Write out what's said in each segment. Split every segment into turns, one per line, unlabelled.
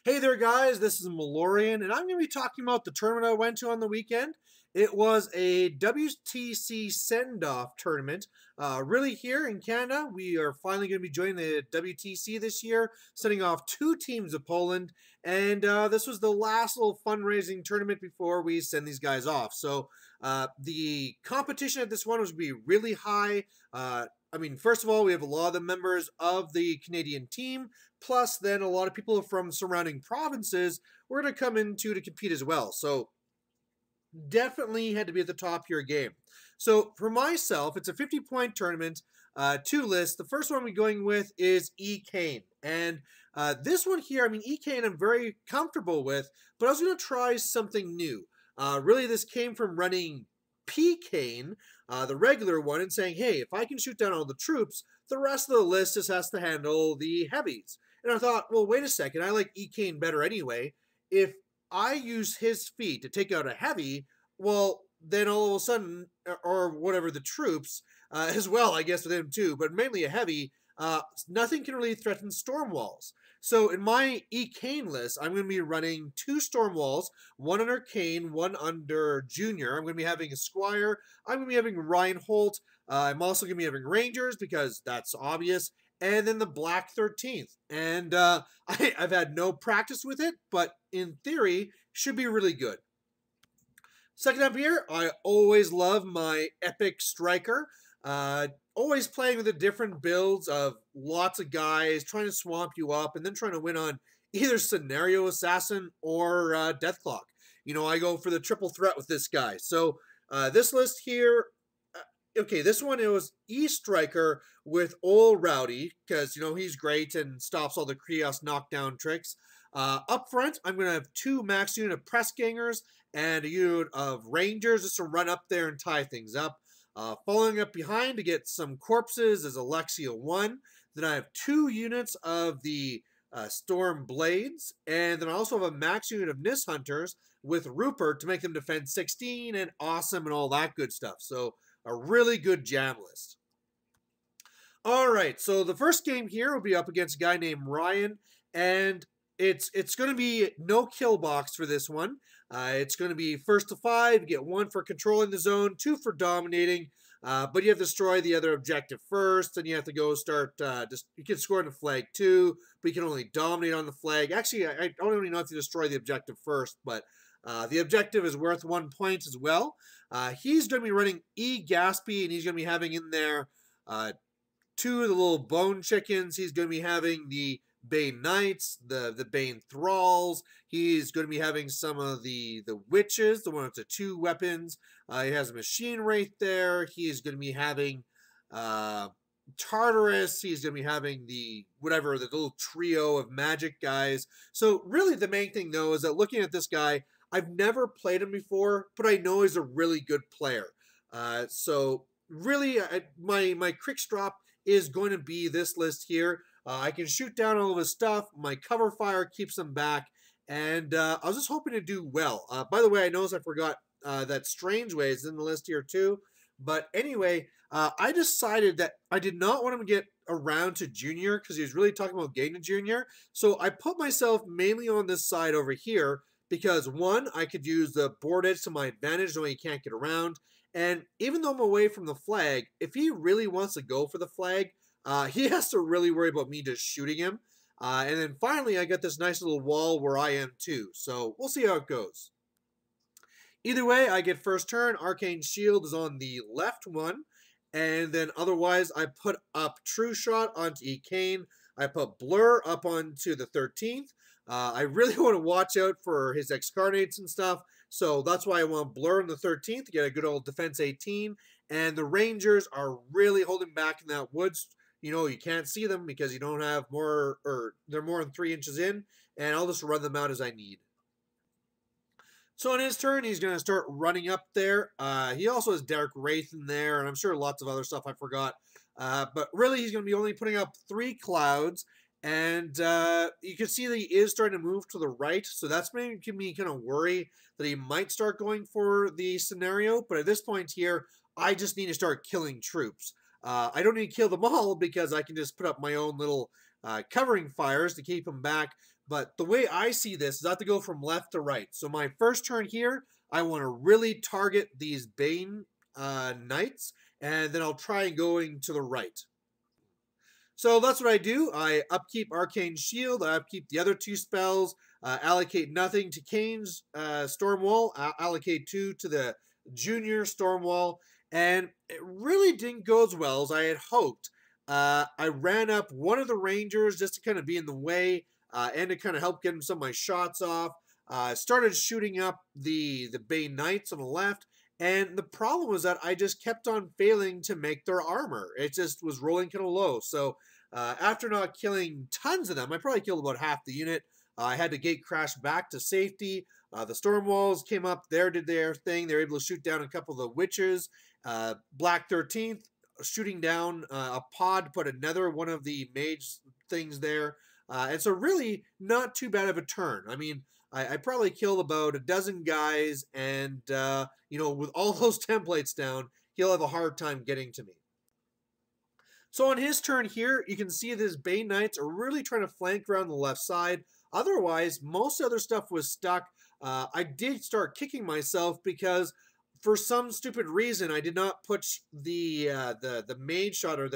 Hey there guys, this is Malorian, and I'm going to be talking about the tournament I went to on the weekend. It was a WTC Send-Off tournament. Really here in Canada, we are finally going to be joining the WTC this year, sending off 2 teams of Poland, and this was the last little fundraising tournament before we send these guys off. So the competition at this one was going to be really high. I mean, first of all, we have a lot of the members of the Canadian team, plus then a lot of people from surrounding provinces were going to come in to compete as well. So definitely had to be at the top of your game. So for myself, it's a 50-point tournament, 2 lists. The first one we're going with is E. Kane. And this one here, I mean, E. Kane I'm very comfortable with, but I was going to try something new. Really, this came from running P. Kane, the regular one, and saying, hey, if I can shoot down all the troops, the rest of the list just has to handle the heavies. And I thought, well, wait a second, I like E. Kane better anyway. If I use his feat to take out a heavy, well, then all of a sudden, or whatever, the troops, as well, I guess with him too, but mainly a heavy, nothing can really threaten storm walls. So in my E. Kane list, I'm going to be running 2 storm walls, one under Kane, one under Junior. I'm going to be having a Squire. I'm going to be having Ryan Holt. I'm also going to be having Rangers because that's obvious. And then the Black 13th. And I've had no practice with it, but in theory, should be really good. Second up here, I always love my Epic Striker. Always playing with the different builds of lots of guys, trying to swamp you up, and then trying to win on either Scenario Assassin or Deathclock. You know, I go for the triple threat with this guy. So this list here, okay, this one, it was E-Striker with Old Rowdy, because, you know, he's great and stops all the Chaos knockdown tricks. Up front, I'm going to have 2 max unit of Press Gangers and a unit of Rangers just to run up there and tie things up. Following up behind to get some corpses is Alexia 1. Then I have 2 units of the Storm Blades. And then I also have a max unit of Nis Hunters with Rupert to make them defend 16 and awesome and all that good stuff. So a really good jam list. Alright, so the first game here will be up against a guy named Ryan. And it's going to be no kill box for this one. It's going to be first to 5, you get 1 for controlling the zone, 2 for dominating, but you have to destroy the other objective first, and you have to go start, you can score on the flag too, but you can only dominate on the flag. Actually, I don't even know if you destroy the objective first, but the objective is worth 1 point as well. He's going to be running E. Gaspy, and he's going to be having in there 2 of the little bone chickens. He's going to be having the Bane Knights, the Bane Thralls. He's going to be having some of the Witches, the one with the 2 weapons. He has a Machine Wraith there. He's going to be having Tartarus. He's going to be having the little trio of magic guys. So really the main thing though is that looking at this guy, I've never played him before, but I know he's a really good player. So really my quick drop is going to be this list here. I can shoot down all of his stuff. My cover fire keeps him back. And I was just hoping to do well. By the way, I noticed I forgot that Strange Way is in the list here too. But anyway, I decided that I did not want him to get around to Junior because he was really talking about getting to Junior. So I put myself mainly on this side over here because, 1, I could use the board edge to my advantage knowing he can't get around. And even though I'm away from the flag, if he really wants to go for the flag, he has to really worry about me just shooting him. And then finally, I got this nice little wall where I am too. So we'll see how it goes. Either way, I get first turn. Arcane Shield is on the left one. And then otherwise, I put up True Shot onto E. Kane. I put Blur up onto the 13th. I really want to watch out for his Excarnates and stuff. So that's why I want Blur on the 13th to get a good old Defense 18. And the Rangers are really holding back in that woods, you can't see them because you don't have more, or they're more than 3 inches in, and I'll just run them out as I need. So on his turn, he's going to start running up there. He also has Derek Wraith in there, and I'm sure lots of other stuff I forgot. But really, he's going to be only putting up 3 clouds, and you can see that he is starting to move to the right, so that's making me kind of worry that he might start going for the scenario. But at this point here, I just need to start killing troops. I don't need to kill them all because I can just put up my own little covering fires to keep them back. But the way I see this is I have to go from left to right. So my first turn here, I want to really target these Bane Knights, and then I'll try going to the right. So that's what I do. I upkeep Arcane Shield, I upkeep the other 2 spells, allocate nothing to Kane's Stormwall, allocate 2 to the Junior Stormwall, and it really didn't go as well as I had hoped. I ran up one of the Rangers just to kind of be in the way, and to kind of help get some of my shots off. Started shooting up the Bane Knights on the left, and the problem was that I just kept on failing to make their armor. It just was rolling kind of low. So after not killing tons of them, I probably killed about half the unit. I had to gate crash back to safety. The storm walls came up there, did their thing. They were able to shoot down a couple of the witches. Black 13th shooting down a pod, put another one of the mage things there. And so really not too bad of a turn. I mean, I probably killed about a dozen guys, and, with all those templates down, he'll have a hard time getting to me. So on his turn here, you can see that his Bane Knights are really trying to flank around the left side. Otherwise, most other stuff was stuck. I did start kicking myself because for some stupid reason, I did not put the mage shot, or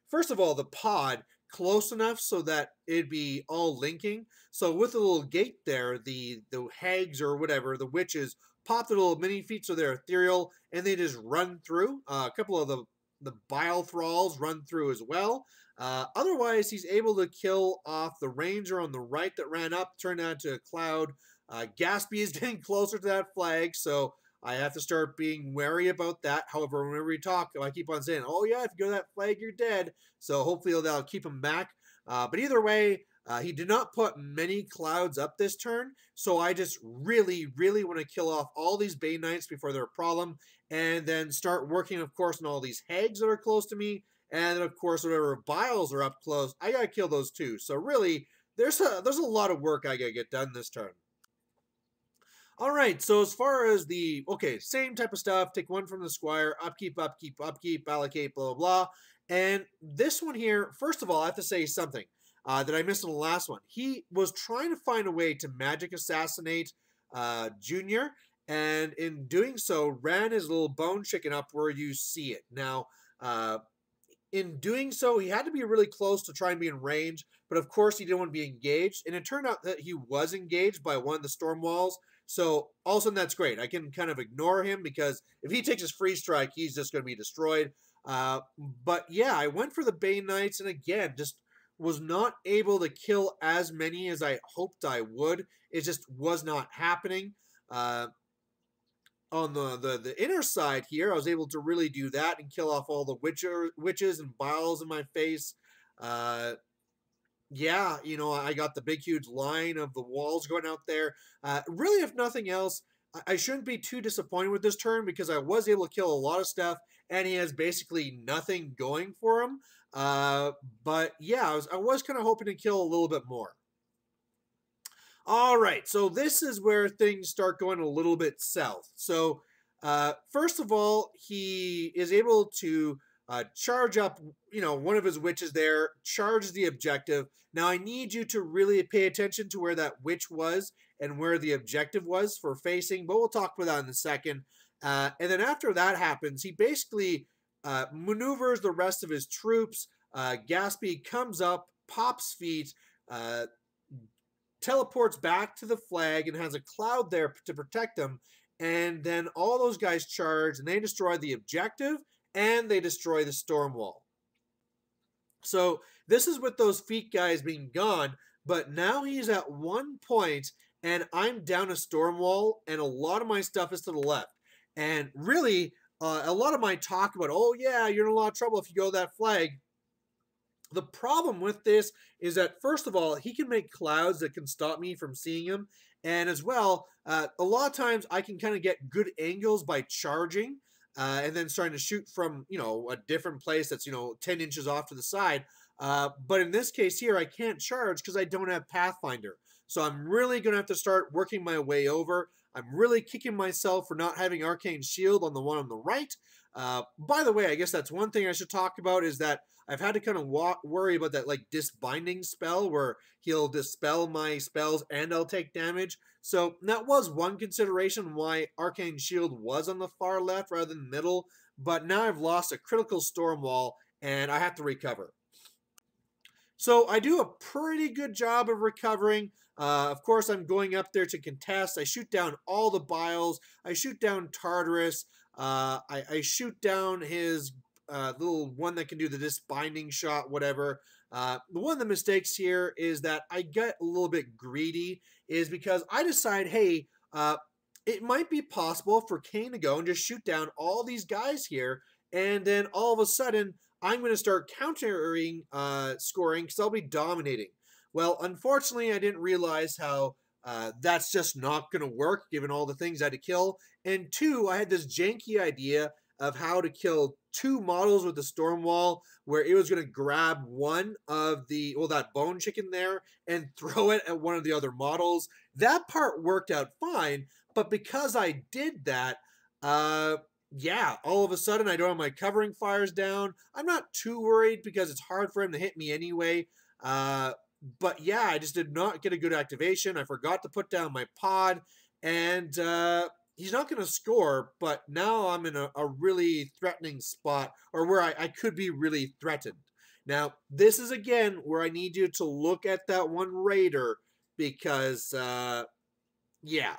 first of all, the pod close enough so that it'd be all linking. So with the little gate there, the hags or whatever, the witches, pop the little mini feats of their ethereal, and they just run through. A couple of the bile thralls run through as well. Otherwise, he's able to kill off the ranger on the right that ran up, turned out to a cloud. Gaspy is getting closer to that flag, so I have to start being wary about that. However, whenever we talk, I keep on saying, oh yeah, if you go to that flag, you're dead. So hopefully that'll keep him back. But either way, he did not put many clouds up this turn. So I just really, really want to kill off all these Bane Knights before they're a problem. And then start working, of course, on all these hags that are close to me. And then, of course, whatever biles are up close, I got to kill those too. So really, there's a lot of work I got to get done this turn. All right, so as far as same type of stuff, take 1 from the squire, upkeep, allocate, blah, blah, blah. And this one here, first of all, I have to say something that I missed in the last one. He was trying to find a way to magic assassinate Junior, and in doing so, ran his little bone chicken up where you see it. Now, in doing so, he had to be really close to try and be in range, but of course he didn't want to be engaged, and it turned out that he was engaged by one of the storm walls. So all of a sudden that's great. I can kind of ignore him because if he takes his free strike, he's just going to be destroyed. But yeah, I went for the Bane Knights, and again, just was not able to kill as many as I hoped I would. It just was not happening. On the inner side here, I was able to really do that and kill off all the witches and biles in my face. Yeah, I got the big, huge line of the walls going out there. Really, if nothing else, I shouldn't be too disappointed with this turn because I was able to kill a lot of stuff, and he has basically nothing going for him. But yeah, I was kind of hoping to kill a little bit more. All right, so this is where things start going a little bit south. So first of all, he is able to charge up, one of his witches there, charges the objective. Now I need you to really pay attention to where that witch was and where the objective was for facing, but we'll talk about that in a second. And then after that happens, he basically maneuvers the rest of his troops. Gaspy comes up, pops feet, teleports back to the flag and has a cloud there to protect them. And then all those guys charge and they destroy the objective and they destroy the storm wall. So this is with those feet guys being gone, but now he's at 1 point and I'm down a storm wall and a lot of my stuff is to the left. And really, a lot of my talk about, oh yeah, you're in a lot of trouble if you go to that flag, The problem with this is that, first of all, he can make clouds that can stop me from seeing him. And as well, a lot of times I can kind of get good angles by charging and then starting to shoot from, a different place that's, 10 inches off to the side. But in this case here, I can't charge because I don't have Pathfinder. So I'm really going to have to start working my way over. I'm really kicking myself for not having Arcane Shield on the one on the right. By the way, I guess that's one thing I should talk about is that I've had to kind of worry about that like disbinding spell where he'll dispel my spells and I'll take damage. So that was one consideration why Arcane Shield was on the far left rather than middle. But now I've lost a critical storm wall and I have to recover. So I do a pretty good job of recovering. Of course, I'm going up there to contest. I shoot down all the Biles. I shoot down Tartarus. I shoot down his little one that can do the disbinding shot, whatever. One of the mistakes here is that I get a little bit greedy, is because I decide, hey, it might be possible for Kane to go and just shoot down all these guys here, and then all of a sudden, I'm going to start countering scoring because I'll be dominating. Well, unfortunately, I didn't realize how that's just not going to work given all the things I had to kill. And two, I had this janky idea of how to kill two models with the storm wall where it was going to grab one of that bone chicken there and throw it at one of the other models. That part worked out fine, but because I did that, yeah, all of a sudden I don't have my covering fires down. I'm not too worried because it's hard for him to hit me anyway. But yeah, I just did not get a good activation. I forgot to put down my pod, and he's not going to score, but now I'm in a really threatening spot, or where I could be really threatened. Now, this is again where I need you to look at that one raider because, yeah.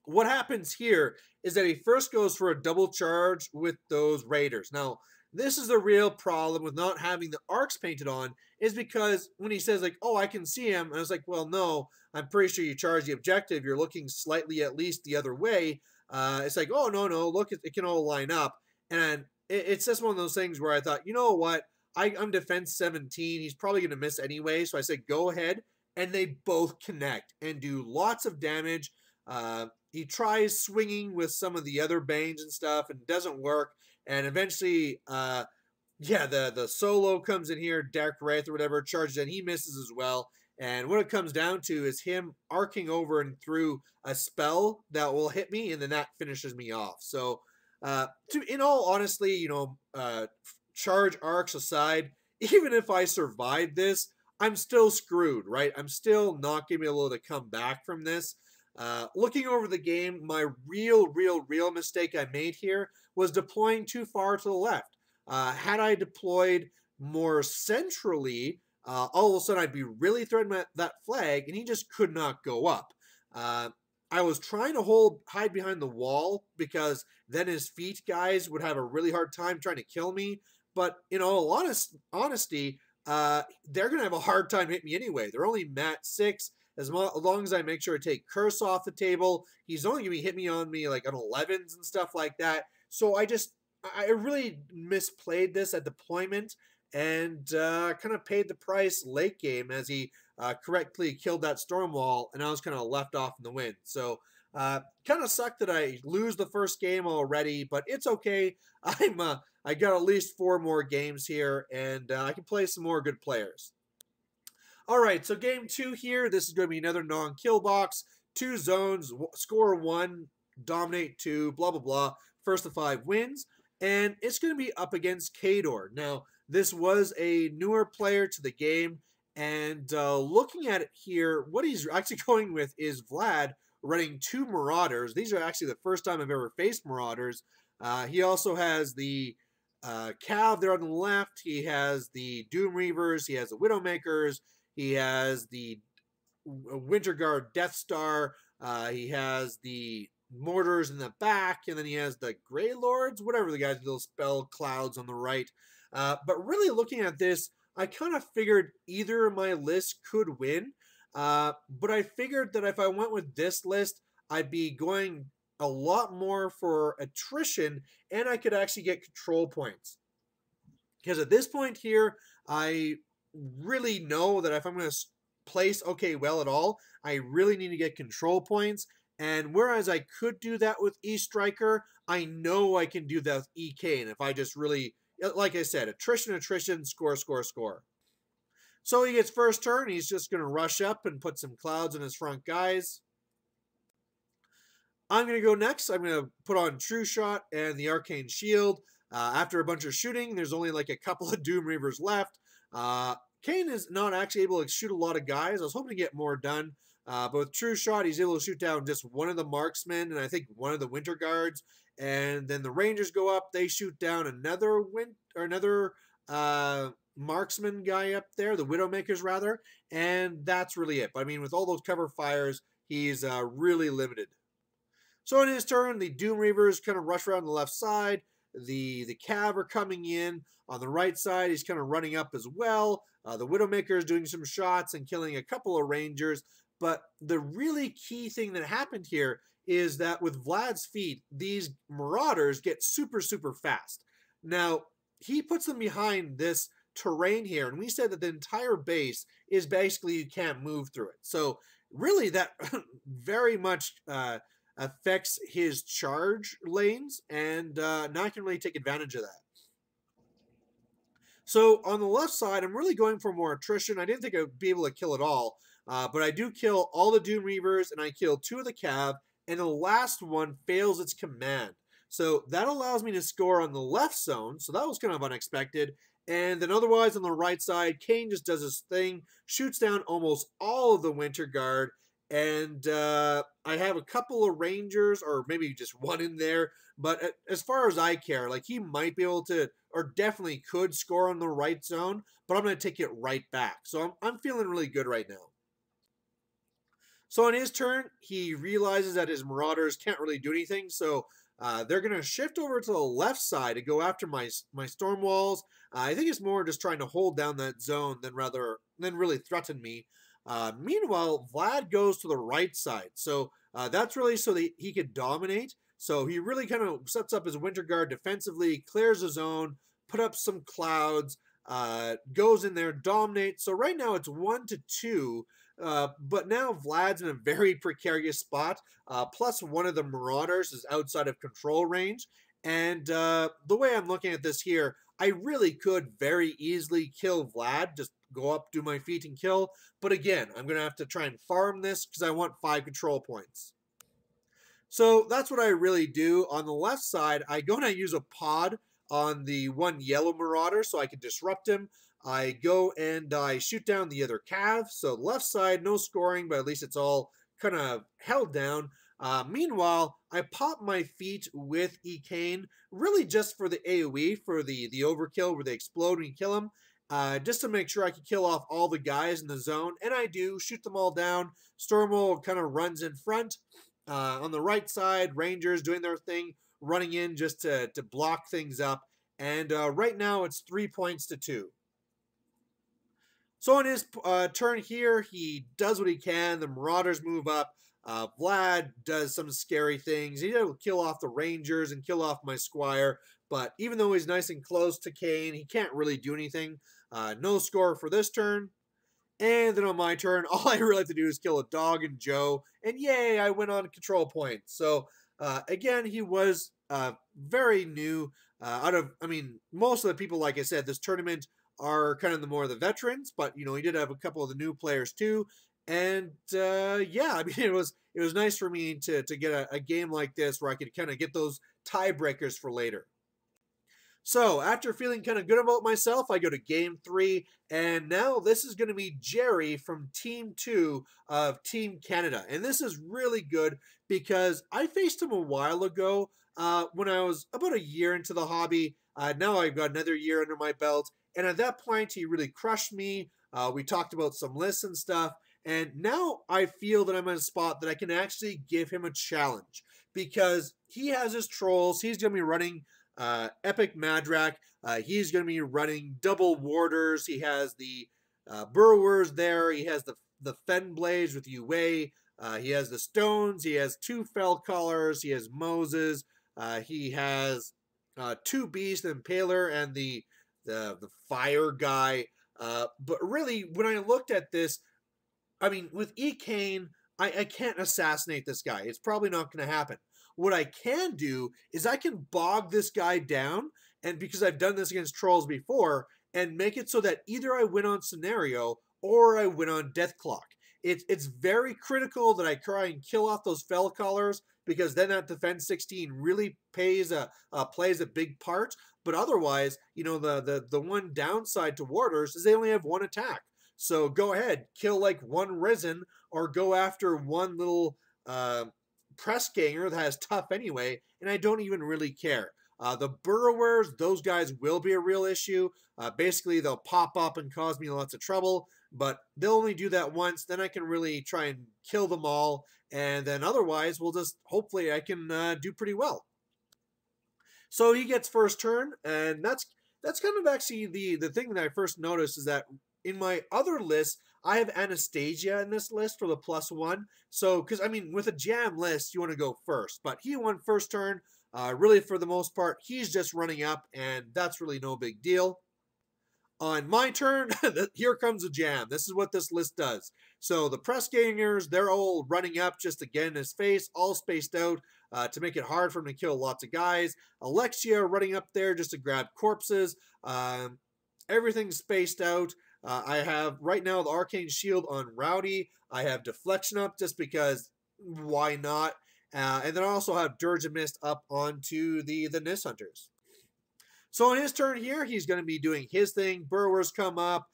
What happens here is that he first goes for a double charge with those raiders. Now, this is the real problem with not having the arcs painted on, is because when he says like, oh, I can see him, and I was like, well, no, I'm pretty sure you charge the objective. You're looking slightly at least the other way. It's like, oh, no, look, it can all line up. And it's just one of those things where I thought, you know what? I'm defense 17. He's probably going to miss anyway. So I said, go ahead. And they both connect and do lots of damage. He tries swinging with some of the other Banes and stuff and doesn't work. And eventually, the solo comes in here, Dark Wraith or whatever, charges and he misses as well. And what it comes down to is him arcing over and through a spell that will hit me, and then that finishes me off. So, in all honesty, charge arcs aside, even if I survive this, I'm still screwed, right? I'm still not going to be able to come back from this. Looking over the game, my real mistake I made here was deploying too far to the left. Had I deployed more centrally, all of a sudden I'd be really threatening that flag, and he just could not go up. I was trying to hide behind the wall because then his feet guys would have a really hard time trying to kill me. But in all honesty, they're going to have a hard time hitting me anyway. They're only mat 6. As long as I make sure to take Curse off the table, he's only going to be hitting on me like on 11s and stuff like that. So I really misplayed this at deployment and kind of paid the price late game as he correctly killed that storm wall, and I was kind of left off in the wind. So kind of sucked that I lose the first game already, but it's okay. I got at least 4 more games here, and I can play some more good players. All right, so game 2 here. This is going to be another non-kill box. 2 zones, score 1, dominate 2, blah, blah, blah. First to 5 wins. And it's going to be up against Kador. Now, this was a newer player to the game. And looking at it here, what he's actually going with is Vlad running 2 Marauders. These are actually the first time I've ever faced Marauders. He also has the Cav there on the left. He has the Doom Reavers. He has the Widowmakers. He has the Winter Guard Death Star. He has the Mortars in the back. And then he has the Grey Lords, whatever the guys, little spell clouds on the right. But really looking at this, I kind of figured either of my lists could win. But I figured that if I went with this list, I'd be going a lot more for attrition, and I could actually get control points. Because at this point here, I really know that if I'm going to place okay well at all, I really need to get control points. And whereas I could do that with E-Striker, I know I can do that with EK. And if I just really, like I said, attrition, score, score, score. So he gets first turn. He's just going to rush up and put some clouds in his front guys. I'm going to go next. I'm going to put on True Shot and the Arcane Shield. After a bunch of shooting, there's only like a couple of Doom Reavers left. Kane is not actually able to shoot a lot of guys. I was hoping to get more done. But with True Shot, he's able to shoot down just one of the marksmen and I think one of the Winter Guards. And then the Rangers go up. They shoot down another marksman guy up there, the Widowmakers rather. And that's really it. But I mean, with all those cover fires, he's really limited. So in his turn, the Doom Reavers kind of rush around the left side. The Cav are coming in. On the right side, he's kind of running up as well. The Widowmaker is doing some shots and killing a couple of Rangers. But the really key thing that happened here is that with Vlad's feet, these Marauders get super, super fast. Now, he puts them behind this terrain here, and we said that the entire base is basically you can't move through it. So really that very much affects his charge lanes, and now I can really take advantage of that. So on the left side, I'm really going for more attrition. I didn't think I'd be able to kill it all, but I do kill all the Doom Reavers, and I kill 2 of the Cav, and the last one fails its command. So that allows me to score on the left zone, so that was kind of unexpected. And then otherwise on the right side, Kane just does his thing, shoots down almost all of the Winter Guard, and I have a couple of Rangers, or maybe just one in there. But as far as I care, like he might be able to, or definitely could score on the right zone, but I'm going to take it right back. So I'm feeling really good right now. So on his turn, he realizes that his Marauders can't really do anything. So they're going to shift over to the left side to go after my storm walls. I think it's more just trying to hold down that zone than really threaten me. Meanwhile, Vlad goes to the right side. So that's really so that he could dominate. So he really kind of sets up his Winter Guard defensively, clears the zone, put up some clouds, goes in there, dominates. So right now it's 1-2. But now Vlad's in a very precarious spot. Plus one of the Marauders is outside of control range. And the way I'm looking at this here, I really could very easily kill Vlad. Just go up, do my feat, and kill. But again, I'm going to have to try and farm this because I want 5 control points. So that's what I really do. On the left side, I go and I use a pod on the one yellow Marauder so I can disrupt him. I go and I shoot down the other Cav. So left side, no scoring, but at least it's all kind of held down. Meanwhile, I pop my feet with Ekane, really just for the AoE, for the overkill where they explode when you kill them. Just to make sure I can kill off all the guys in the zone. And I do, shoot them all down. Stormwall kind of runs in front. On the right side, Rangers doing their thing, running in just to block things up. And right now it's 3 points to 2. So on his turn here, he does what he can. The Marauders move up. Vlad does some scary things. He'll kill off the Rangers and kill off my Squire. But even though he's nice and close to Kane, he can't really do anything. No score for this turn. And then on my turn, all I really have to do is kill a dog and Joe. And yay, I went on control point. So again, he was very new. Most of the people, like I said, this tournament are kind of the veterans. But, you know, he did have a couple of the new players too. And yeah, I mean, it was nice for me to get a game like this where I could kind of get those tiebreakers for later. So after feeling kind of good about myself, I go to game 3, and now this is going to be Jerry from Team 2 of Team Canada. And this is really good because I faced him a while ago when I was about a year into the hobby. Now I've got another year under my belt, and at that point he really crushed me. We talked about some lists and stuff, and now I feel that I'm in a spot that I can actually give him a challenge because he has his trolls. He's going to be running Epic Madrak. He's going to be running double warders. He has the burrowers there. He has the fen blades with UA. He has the stones. He has 2 fell callers. He has Moses. He has 2 beasts, the impaler and the the fire guy. But really, when I looked at this, I mean, with Ekane, I can't assassinate this guy. It's probably not going to happen. What I can do is I can bog this guy down, and because I've done this against trolls before, and make it so that either I win on scenario or I win on death clock. It's very critical that I try and kill off those fell callers, because then that defense 16 really plays a big part. But otherwise, you know, the one downside to warders is they only have one attack. So go ahead, kill like one Risen, or go after one little press ganger that has tough anyway, and I don't even really care. The burrowers, those guys will be a real issue. Basically, they'll pop up and cause me lots of trouble, but they'll only do that once. Then I can really try and kill them all, and then otherwise, we'll just, hopefully I can do pretty well. So he gets first turn, and that's kind of actually the thing that I first noticed, is that in my other list, I have Anastasia in this list for the +1. So, because, I mean, with a jam list, you want to go first. But he won first turn. Really, for the most part, he's just running up, and that's really no big deal. On my turn, here comes a jam. This is what this list does. So the press gangers, they're all running up just to get in his face, all spaced out to make it hard for him to kill lots of guys. Alexia running up there just to grab corpses. Everything's spaced out. I have right now the Arcane Shield on Rowdy. I have Deflection up just because why not? And then I also have Dirge of Mist up onto the Nis Hunters. So on his turn here, he's going to be doing his thing. Burrowers come up.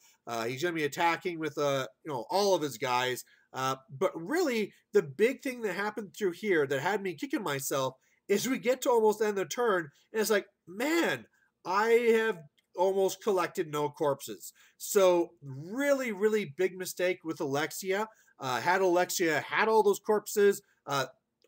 He's going to be attacking with all of his guys. But really, the big thing that happened through here that had me kicking myself is we get to almost end the turn, and it's like, man, I have almost collected no corpses. So really, really big mistake with Alexia. Had Alexia had all those corpses,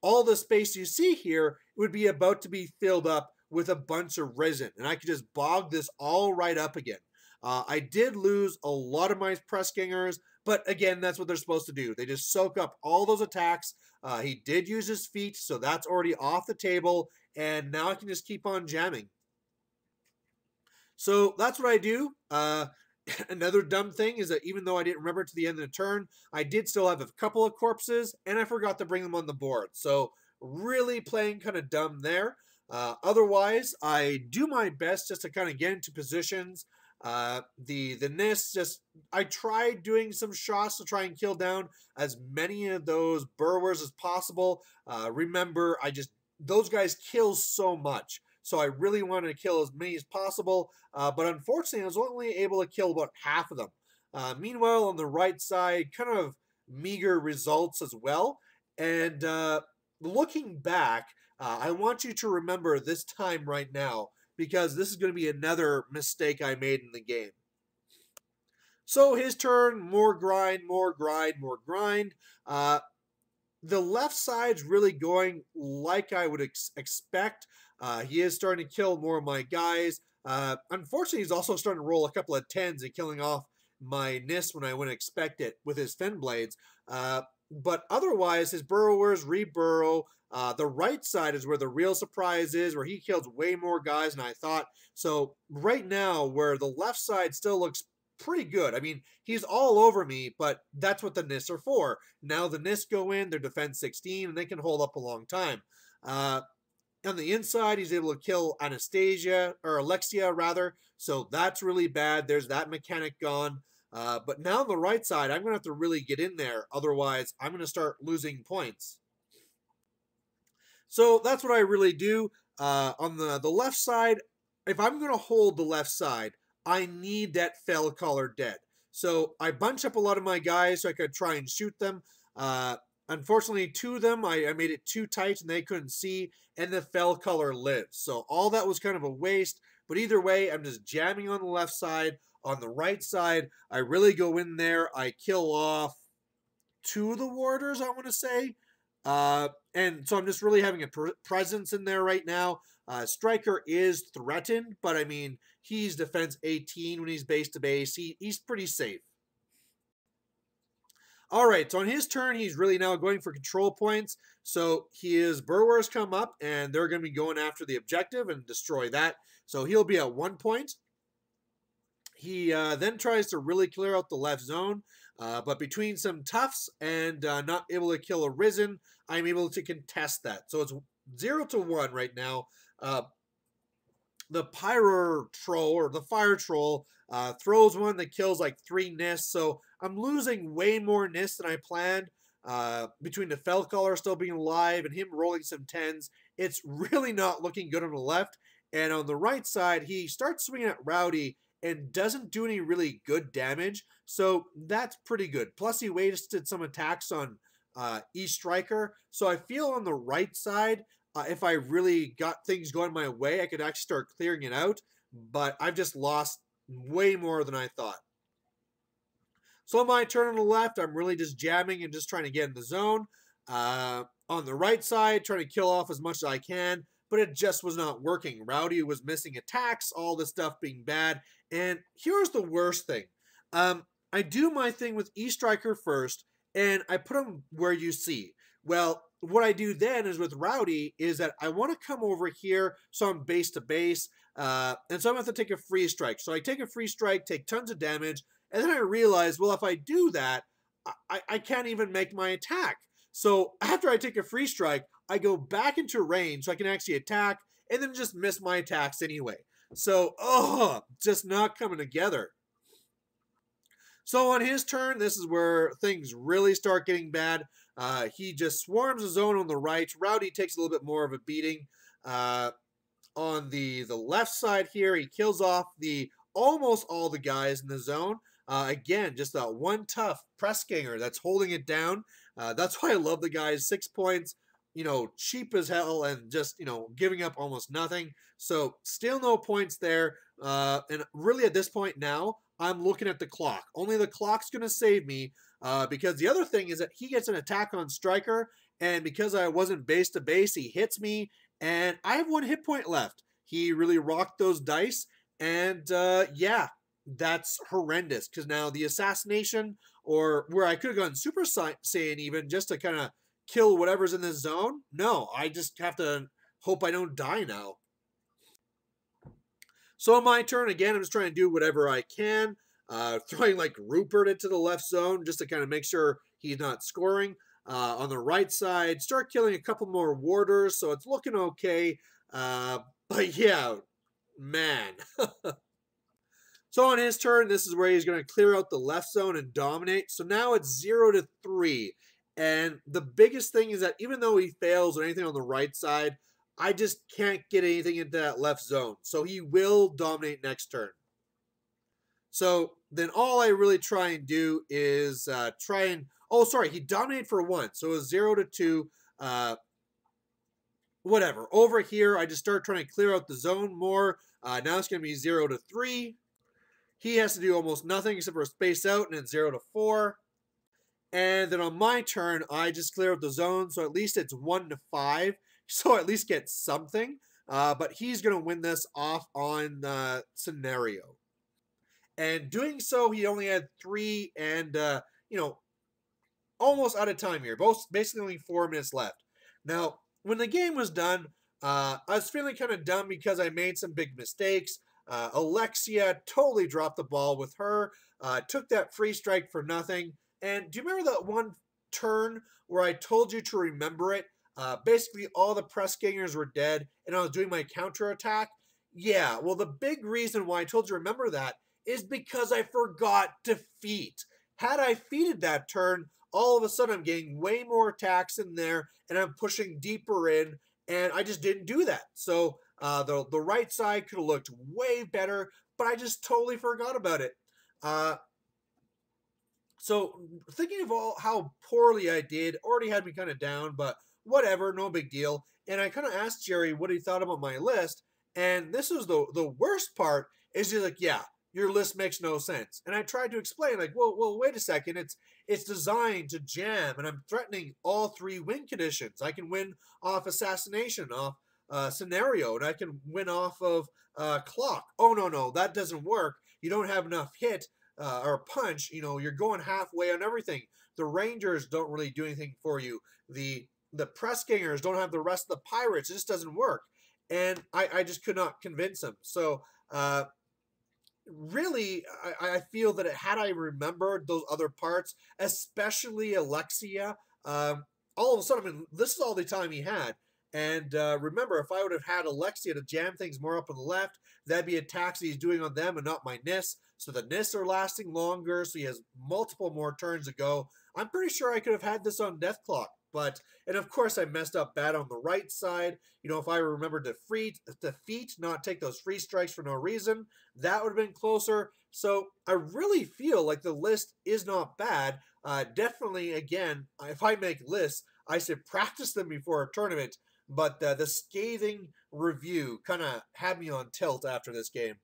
all the space you see here would be about to be filled up with a bunch of Risen, and I could just bog this all right up again. I did lose a lot of my press gangers, but again, that's what they're supposed to do. They just soak up all those attacks. He did use his feet, so that's already off the table, and now I can just keep on jamming. So that's what I do. Another dumb thing is that even though I didn't remember to the end of the turn, I did still have a couple of corpses, and I forgot to bring them on the board. So really playing kind of dumb there. Otherwise, I do my best just to kind of get into positions. The Nis, just, I tried doing some shots to try and kill down as many of those burrowers as possible. Remember, those guys kill so much. So I really wanted to kill as many as possible, but unfortunately I was only able to kill about half of them. Meanwhile, on the right side, kind of meager results as well. And looking back, I want you to remember this time right now, because this is going to be another mistake I made in the game. So his turn, more grind, more grind, more grind. The left side's really going like I would expect. He is starting to kill more of my guys. Unfortunately, he's also starting to roll a couple of 10s and killing off my Nis when I wouldn't expect it with his Fin Blades. But otherwise, his burrowers re-burrow. The right side is where the real surprise is, where he kills way more guys than I thought. So right now, where the left side still looks pretty good. I mean, he's all over me, but that's what the Nis are for. Now the Nis go in, they're defense 16, and they can hold up a long time. On the inside, he's able to kill Anastasia, or Alexia, rather. So that's really bad. There's that mechanic gone. But now on the right side, I'm going to have to really get in there. Otherwise, I'm going to start losing points. So that's what I really do. On the left side, if I'm going to hold the left side, I need that fell caller dead. So I bunch up a lot of my guys so I could try and shoot them. Unfortunately, two of them, I made it too tight and they couldn't see, and the fell caller lives. So all that was kind of a waste. But either way, I'm just jamming on the left side. On the right side, I really go in there. I kill off two of the warders, I want to say. And so I'm just really having a presence in there right now. Striker is threatened, but I mean, he's defense 18 when he's base to base. He's pretty safe. All right, so on his turn, he's really now going for control points. So his burrowers come up, and they're going to be going after the objective and destroy that. So he'll be at 1 point. He then tries to really clear out the left zone, but between some toughs and not able to kill a Risen, I'm able to contest that. So it's 0-1 right now. The Pyro Troll or the Fire Troll throws one that kills like 3 Nists, so I'm losing way more Nists than I planned. Between the Felcaller still being alive and him rolling some 10s, it's really not looking good on the left. And on the right side, he starts swinging at Rowdy and doesn't do any really good damage, so that's pretty good. Plus, he wasted some attacks on E-Striker, so I feel on the right side, if I really got things going my way, I could actually start clearing it out, but I've just lost way more than I thought. So on my turn on the left, I'm really just jamming and just trying to get in the zone. On the right side, trying to kill off as much as I can, but it just was not working. Rowdy was missing attacks, all this stuff being bad, and here's the worst thing. I do my thing with E-Striker first, and I put him where you see. Well, what I do then is with Rowdy is that I want to come over here so I'm base to base, and so I'm going to have to take a free strike. So I take a free strike, take tons of damage, and then I realize, well, if I do that, I can't even make my attack. So after I take a free strike, I go back into range so I can actually attack and then just miss my attacks anyway. So, just not coming together. So on his turn, this is where things really start getting bad. He just swarms the zone on the right. Rowdy takes a little bit more of a beating. On the left side here, he kills off almost all the guys in the zone. Again, just that one tough press ganger that's holding it down. That's why I love the guys. 6 points, cheap as hell and just, giving up almost nothing. So still no points there. And really at this point now, I'm looking at the clock. Only the clock's going to save me because the other thing is that he gets an attack on Striker, and because I wasn't base to base, he hits me, and I have 1 hit point left. He really rocked those dice, and yeah, that's horrendous because now the assassination, or where I could have gone Super Saiyan even just to kind of kill whatever's in this zone, no, I just have to hope I don't die now. So on my turn, again, I'm just trying to do whatever I can. Throwing like Rupert into the left zone just to kind of make sure he's not scoring. On the right side, start killing a couple more warders, so it's looking okay. But yeah, man. So on his turn, this is where he's going to clear out the left zone and dominate. So now it's 0-3. And the biggest thing is that even though he fails or anything on the right side, I just can't get anything into that left zone. So he will dominate next turn. So then all I really try and do is he dominated for 1. So it was 0-2. Whatever. Over here, I just start trying to clear out the zone more. Now it's going to be 0-3. He has to do almost nothing except for space out, and it's 0-4. And then on my turn, I just clear out the zone, so at least it's 1-5. So I at least get something. But he's going to win this off on Scenario. And doing so, he only had 3 and, almost out of time here. Basically only 4 minutes left. Now, when the game was done, I was feeling kind of dumb because I made some big mistakes. Alexia totally dropped the ball with her. Took that free strike for nothing. And do you remember that one turn where I told you to remember it? Basically, all the press gangers were dead, and I was doing my counterattack. Yeah, well, the big reason why I told you to remember that is because I forgot to feat. Had I feated that turn, all of a sudden I'm getting way more attacks in there, and I'm pushing deeper in, and I just didn't do that. So the right side could have looked way better, but I just totally forgot about it. So thinking of how poorly I did already had me kind of down, but whatever, no big deal. And I kind of asked Jerry what he thought about my list, and this is the worst part, is he's like, yeah, your list makes no sense. And I tried to explain, like, well, wait a second, it's designed to jam, and I'm threatening all 3 win conditions. I can win off assassination, off Scenario, and I can win off of clock. Oh, no, that doesn't work. You don't have enough hit or punch. You're going halfway on everything. The Rangers don't really do anything for you. The press gangers don't have the rest of the pirates. It just doesn't work. And I just could not convince him. So really, I feel that had I remembered those other parts, especially Alexia, all of a sudden, I mean, this is all the time he had. And remember, if I would have had Alexia to jam things more up on the left, that'd be attacks he's doing on them and not my Nis. So the Nis are lasting longer, so he has multiple more turns to go. I'm pretty sure I could have had this on Death Clock. But, and of course, I messed up bad on the right side. You know, if I remembered to defeat, not take those free strikes for no reason, that would have been closer. So I really feel like the list is not bad. Definitely, again, if I make lists, I should practice them before a tournament. But the scathing review kind of had me on tilt after this game.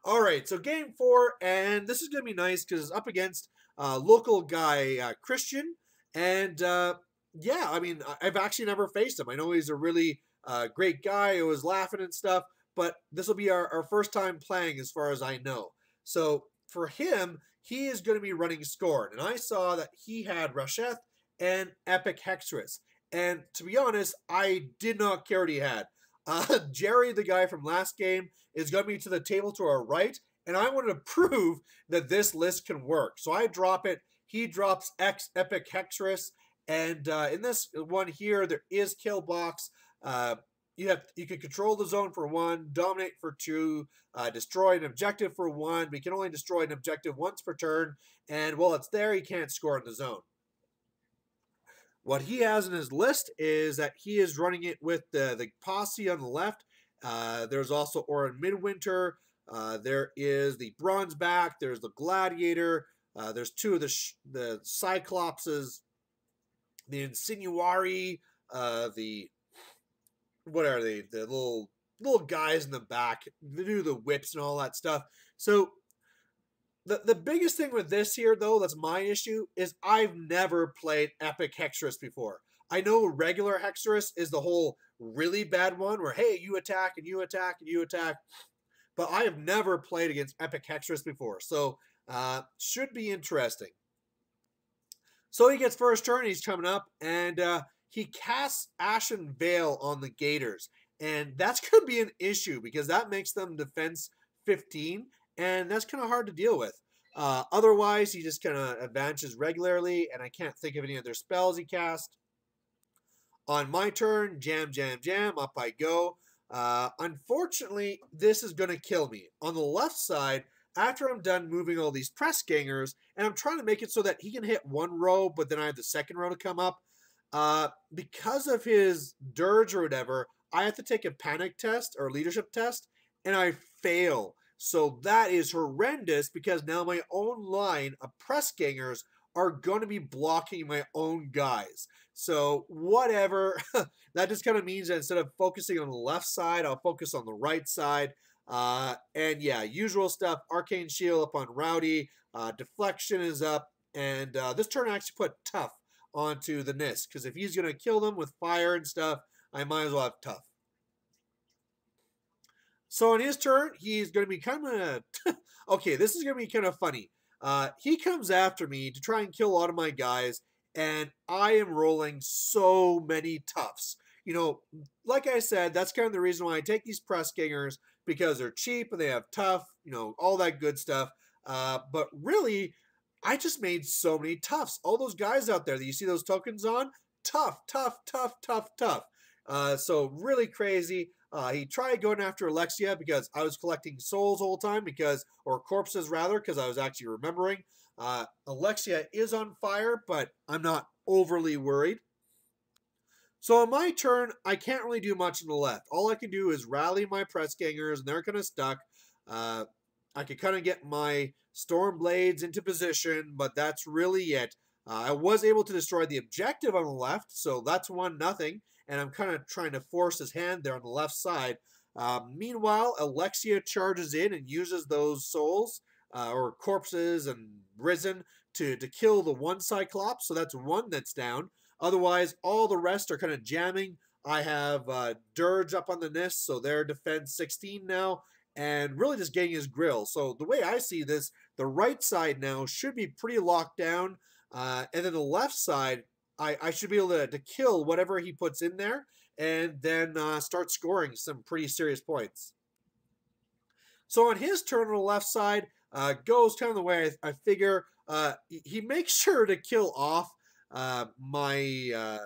All right, so game 4, and this is going to be nice because it's up against local guy Christian. And yeah, I mean, I've actually never faced him. I know he's a really great guy who was laughing and stuff, but this will be our first time playing as far as I know. So for him, he is going to be running Scorn. And I saw that he had Rasheth and Epic Hexorus. And to be honest, I did not care what he had. Jerry, the guy from last game, is going to be to the table to our right, and I want to prove that this list can work. So I drop it. He drops Epic Hexorus, and in this one here, there is Kill Box. You can control the zone for 1, dominate for 2, destroy an objective for 1, but you can only destroy an objective once per turn, and while it's there, he can't score in the zone. What he has in his list is that he is running it with the posse on the left. There's also Orin Midwinter. There is the Bronzeback. There's the Gladiator. There's 2 of the Cyclopses. The Insinuari. What are they? The little guys in the back. They do the whips and all that stuff. So the biggest thing with this here, though, that's my issue, is I've never played Epic Hexorus before. I know regular Hexorus is the whole really bad one where, hey, you attack and you attack and you attack. But I have never played against Epic Hexorus before. So, should be interesting. So he gets first turn, he's coming up, and he casts Ashen Veil on the Gators. And that's going to be an issue because that makes them defense 15. And that's kind of hard to deal with. Otherwise, he just kind of advances regularly, and I can't think of any other spells he cast. On my turn, jam, jam, jam, up I go. Unfortunately, this is going to kill me. On the left side, after I'm done moving all these press gangers, and I'm trying to make it so that he can hit 1 row, but then I have the second row to come up, because of his dirge or whatever, I have to take a panic test or leadership test, and I fail. So that is horrendous because now my own line of press gangers are going to be blocking my own guys. So whatever, that just kind of means that instead of focusing on the left side, I'll focus on the right side. And yeah, usual stuff, Arcane Shield up on Rowdy, Deflection is up, and this turn I actually put Tough onto the Nis, because if he's going to kill them with fire and stuff, I might as well have Tough. So on his turn, he's going to be kind of... okay, this is going to be kind of funny. He comes after me to try and kill a lot of my guys, and I am rolling so many toughs. You know, like I said, that's kind of the reason why I take these press gangers, because they're cheap and they have tough, you know, all that good stuff. But really, I just made so many toughs. All those guys out there that you see those tokens on, tough, tough, tough, tough, tough. So really crazy. He tried going after Alexia because I was collecting souls the whole time or corpses rather, because I was actually remembering. Alexia is on fire, but I'm not overly worried. So on my turn, I can't really do much on the left. All I can do is rally my press gangers, and they're kind of stuck. I could kind of get my storm blades into position, but that's really it. I was able to destroy the objective on the left, so that's 1-0. And I'm kind of trying to force his hand there on the left side. Meanwhile, Alexia charges in and uses those souls or corpses and risen to kill the one Cyclops. So that's 1 that's down. Otherwise, all the rest are kind of jamming. I have Dirge up on the Nis, so they're defense 16 now, and really just getting his grill. So the way I see this, the right side now should be pretty locked down, and then the left side, I should be able to kill whatever he puts in there and then start scoring some pretty serious points. So on his turn on the left side, goes kind of the way I figure. He makes sure to kill off my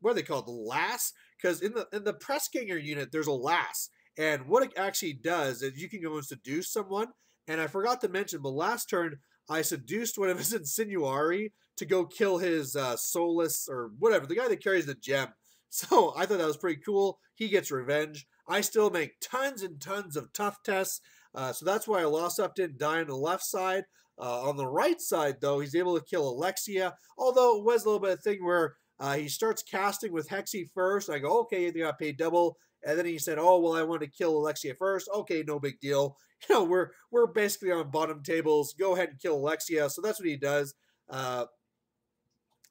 what are they called, the lass? Because in the press ganger unit, there's a lass, and what it actually does is you can go and seduce someone. And I forgot to mention, but last turn I seduced one of his insinuari to go kill his soulless or whatever, the guy that carries the gem. So I thought that was pretty cool. He gets revenge. I still make tons and tons of tough tests. So that's why Alosov didn't die on the left side. On the right side, though, he's able to kill Alexia. Although it was a little bit of a thing where he starts casting with Hexy first. I go, okay, you got paid double. And then he said, oh, well, I want to kill Alexia first. Okay, no big deal. You know, we're basically on bottom tables. Go ahead and kill Alexia. So that's what he does. And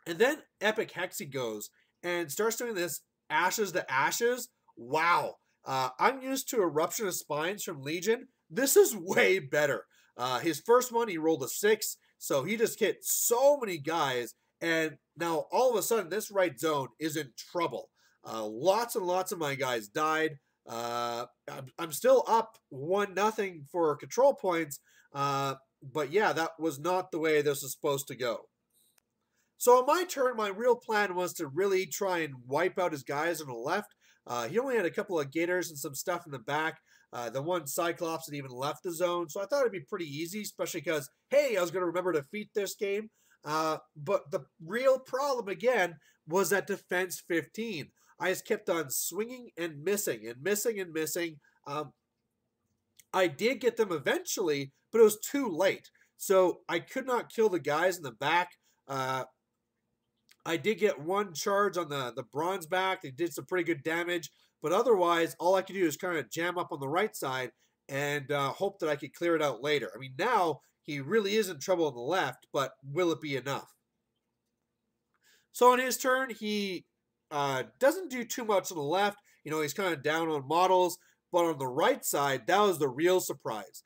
then Epic Hexy goes and starts doing this Ashes to Ashes. Wow. I'm used to Eruption of Spines from Legion. This is way better. His first one, he rolled a 6, so he just hit so many guys, and now all of a sudden this right zone is in trouble. Lots and lots of my guys died. I'm still up 1-0 for control points, but yeah, that was not the way this was supposed to go. So on my turn, my real plan was to really try and wipe out his guys on the left. He only had a couple of gators and some stuff in the back. The one Cyclops had even left the zone, so I thought it'd be pretty easy, especially because, hey, I was going to remember to defeat this game. But the real problem, again, was that defense 15. I just kept on swinging and missing and missing and missing. I did get them eventually, but it was too late. So I could not kill the guys in the back. I did get one charge on the bronze back. They did some pretty good damage. But otherwise, all I could do is kind of jam up on the right side and hope that I could clear it out later. I mean, now he really is in trouble on the left, but will it be enough? So on his turn, he doesn't do too much on the left. You know, he's kind of down on models. But on the right side, that was the real surprise.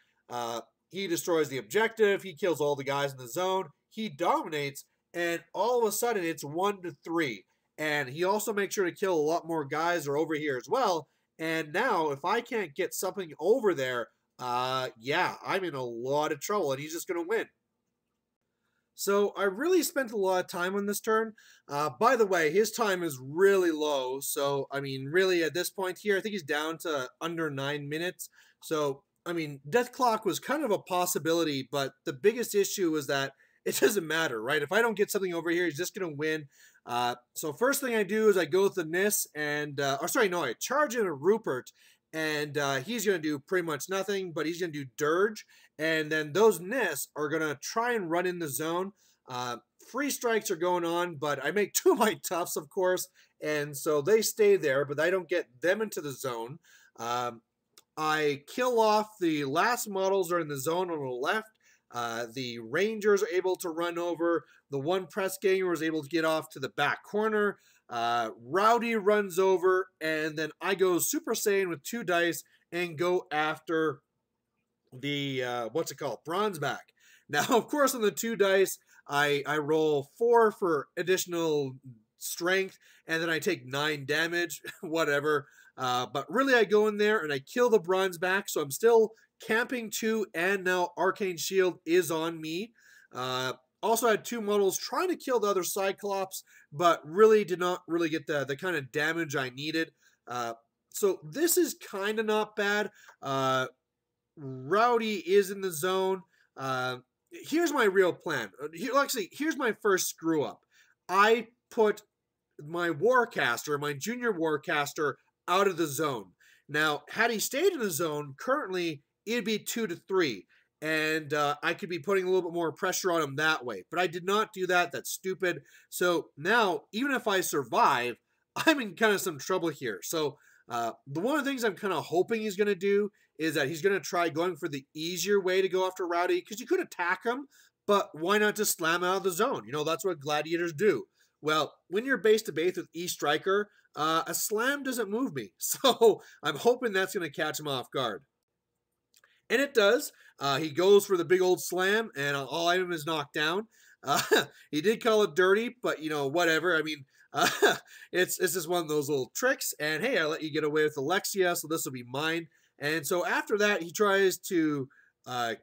He destroys the objective. He kills all the guys in the zone. He dominates. And all of a sudden, it's 1-3. And he also makes sure to kill a lot more guys are over here as well. And now, if I can't get something over there, yeah, I'm in a lot of trouble. And he's just going to win. So I really spent a lot of time on this turn. By the way, his time is really low. So, I mean, really at this point here, I think he's down to under 9 minutes. So, I mean, Death Clock was kind of a possibility. But the biggest issue is that it doesn't matter, right? If I don't get something over here, he's just going to win. So first thing I do is I go with the Nis and, I charge in a Rupert, and he's going to do pretty much nothing, but he's going to do Dirge, and then those Nis are going to try and run in the zone. Free strikes are going on, but I make 2 of my toughs, of course, and so they stay there, but I don't get them into the zone. I kill off the last models are in the zone on the left. The Rangers are able to run over. The one press ganger was able to get off to the back corner. Rowdy runs over, and then I go Super Saiyan with 2 dice and go after the, bronze back. Now, of course, on the 2 dice, I roll 4 for additional strength, and then I take 9 damage, whatever. But really, I go in there, and I kill the bronze back, so I'm still camping 2, and now Arcane Shield is on me. Also had 2 models trying to kill the other Cyclops, but really did not really get the kind of damage I needed. So this is kind of not bad. Rowdy is in the zone. Here's my real plan. Here's my first screw up. I put my Warcaster, my junior Warcaster, out of the zone. Now, had he stayed in the zone, currently it'd be 2-3. And I could be putting a little bit more pressure on him that way. But I did not do that. That's stupid. So now, even if I survive, I'm in kind of some trouble here. So one of the things I'm kind of hoping he's going to do is that he's going to try going for the easier way to go after Rowdy. Because you could attack him, but why not just slam out of the zone? You know, that's what gladiators do. Well, when you're base to base with E-Striker, a slam doesn't move me. So I'm hoping that's going to catch him off guard. And it does. He goes for the big old slam, and all item is knocked down. He did call it dirty, but, you know, whatever. I mean, it's just one of those little tricks. And, hey, I let you get away with Alexia, so this will be mine. And so after that, he tries to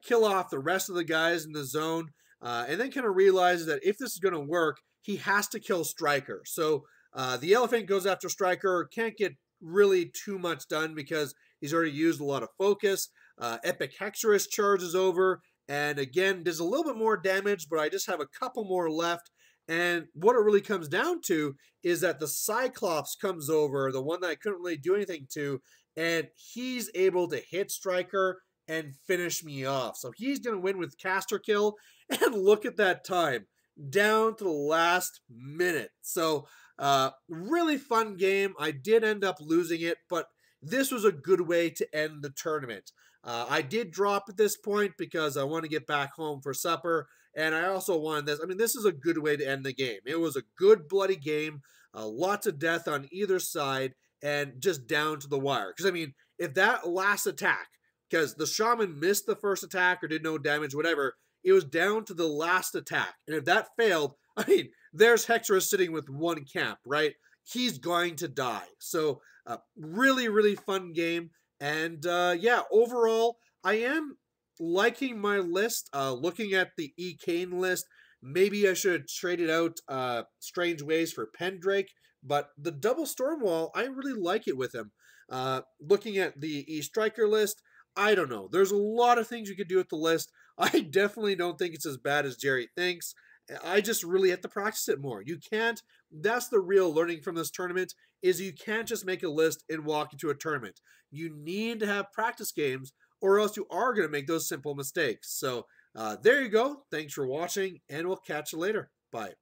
kill off the rest of the guys in the zone, and then kind of realizes that if this is going to work, he has to kill Stryker. So the elephant goes after Stryker, can't get really too much done because he's already used a lot of focus. Epic Hexorus charges over, and again, does a little bit more damage, but I just have a couple more left. And what it really comes down to is that the Cyclops comes over, the one that I couldn't really do anything to, and he's able to hit Stryker and finish me off. So he's going to win with caster kill. And look at that time, down to the last minute. So really fun game. I did end up losing it, but this was a good way to end the tournament. I did drop at this point because I want to get back home for supper, and I also wanted this. I mean, this is a good way to end the game. It was a good bloody game, lots of death on either side, and just down to the wire. Because, I mean, if that last attack, because the shaman missed the first attack or did no damage, whatever, it was down to the last attack. And if that failed, I mean, there's Hexorus sitting with one camp, right? He's going to die. So, really, really fun game. And yeah, overall, I am liking my list. Looking at the E. Kane list, maybe I should have traded out Strange Ways for Pendrake. But the double Stormwall, I really like it with him. Looking at the E. Striker list, I don't know. There's a lot of things you could do with the list. I definitely don't think it's as bad as Jerry thinks. I just really have to practice it more. You can't. That's the real learning from this tournament, is you can't just make a list and walk into a tournament. You need to have practice games, or else you are going to make those simple mistakes. So there you go. Thanks for watching, and we'll catch you later. Bye.